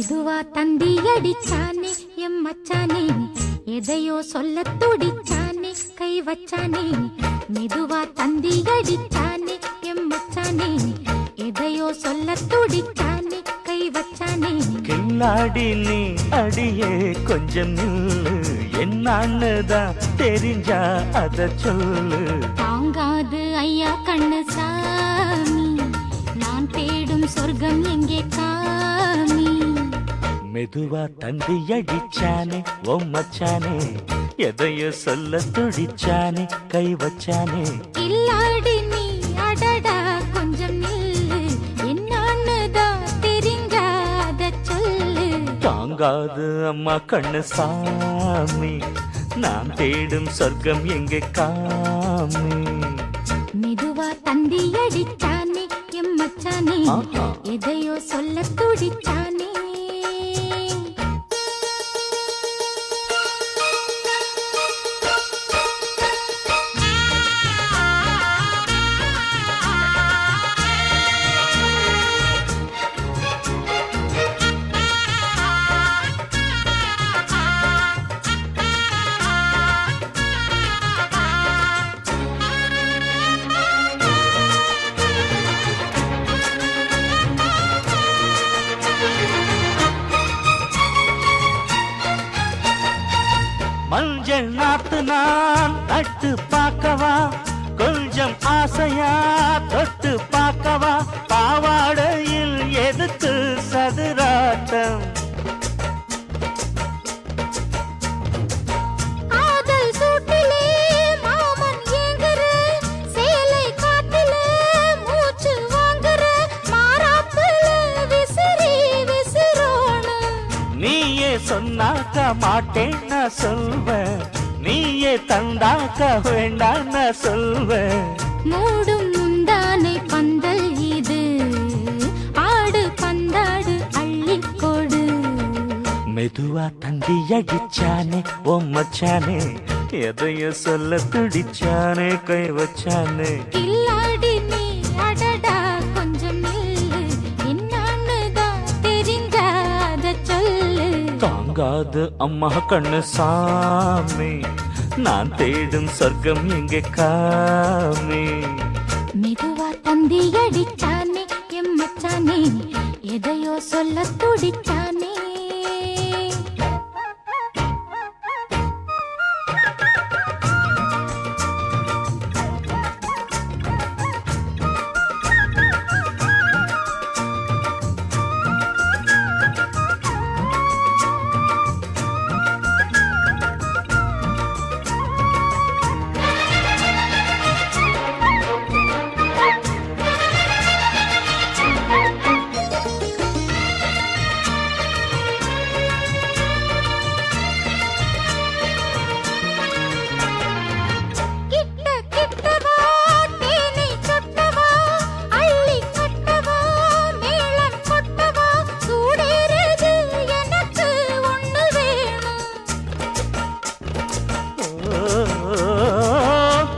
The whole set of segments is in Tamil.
மெதுவா தந்தி அடிச்சானே எம் மச்சானே, எதையோ சொல்ல துடிச்சானே கை வச்சானே. மெதுவா தந்தி அடிச்சானே எம் மச்சானே, எதையோ சொல்ல துடிச்சானே கை வச்சானே. கில்லாடி நீ அடியே கொஞ்சம் நில்லு, என்னான்னுதான் தெரிஞ்சா அத சொல்லு. தாங்காது ஐயா கண்ணு சாமி, நான் தேடும் சொர்க்கம் எங்கே காமி. மெதுவா தந்தி அடிச்சானே ஓ மச்சானே, எதையோ சொல்ல துடிச்சானே கை வச்சானே. கில்லாடி நீ அடடா கொஞ்சம் நில்லு, என்னான்னுதான் தெரிஞ்சாத சொல்லு. தாங்காது அம்மா கண்ணு சாமி, நான் தேடும் சொர்க்கம் எங்கே காமி. மெதுவா தந்தி அடிச்சானே எம் மச்சானே, எதையோ சொல்ல துடிச்சானே. மஞ்சள் நாத்து நான் நட்டு பார்க்கவா, கொஞ்சம் ஆசையா தொட்டு பார்க்கவா. பாவாடையில் எதுக்கு சதுராட்டம், காதல் சூட்டிலே மாமன் ஏங்குற, சேலை காட்டில மூச்சு வாங்குற, மாறாப்புல விசிறி விசிறோணும். நீயே சொன்னாக்க மாட்டேன் நான் சொல்வேன், நீயே தந்தாக்க வேண்டாம் நான் சொல்வேன். மூடும் முந்தானை பந்தல் இது, ஆடு பந்தாடு அள்ளிக்கொடு. மெதுவா தந்தி அடிச்சானே ஓ மச்சானே, எதையோ சொல்ல துடிச்சானே கை வச்சானே. கில்லாடி நீ அடடா கொஞ்சம் நில்லு, என்னான்னுதான் தெரிஞ்சாத சொல்லு. தாங்காது அம்மா கண்ணு சாமி, நான் தேடும் சொர்க்கம் எங்கே காமி. மெதுவா தந்தி அடிச்சானே எம் மச்சானே, எதையோ சொல்ல துடிச்சானே.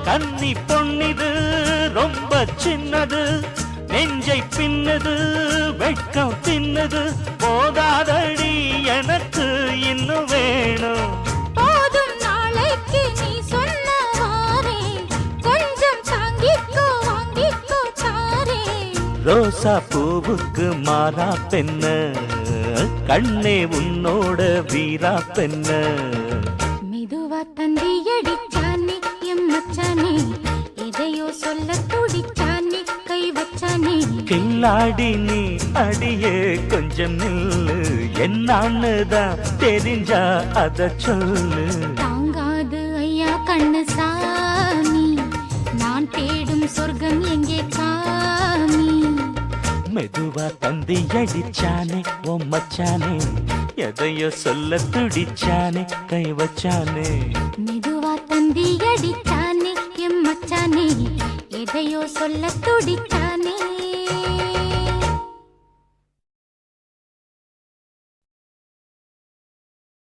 கன்னி பொன்னிது ரொம்ப சின்னது, நெஞ்சை பின்னது வெட்கம் தின்னது. போதாதடி எனக்கு இன்னும் வேணும். போதும் நாளைக்கு நீ சொன்னவாரே, கொஞ்சம் தாங்கிக்கோ வாங்கிக்கோ தாரே. ரோசா பூவுக்கு மாறா பெண்ண, கண்ணே உன்னோட வீரா பெண்ண. மெதுவா தந்தி அடிச்சானே எம் மச்சானே, எதையோ சொல்ல துடிச்சானே கை வச்சானே. கில்லாடி நீ அடியே கொஞ்சம் நில்லு, என்னான்னுதான் தெரிஞ்சா அத சொல்லு. தாங்காது ஐயா கண்ணு சாமி, நான் தேடும் சொர்க்கம் எங்கே காமி. மெதுவா தந்தி அடிச்சானே ஓ மச்சானே, எதையோ சொல்ல துடிச்சானே கை வச்சானே. மெதுவா தந்தி அடிச்சானே எம் மச்சானே, எதையோ சொல்ல துடிச்சானே.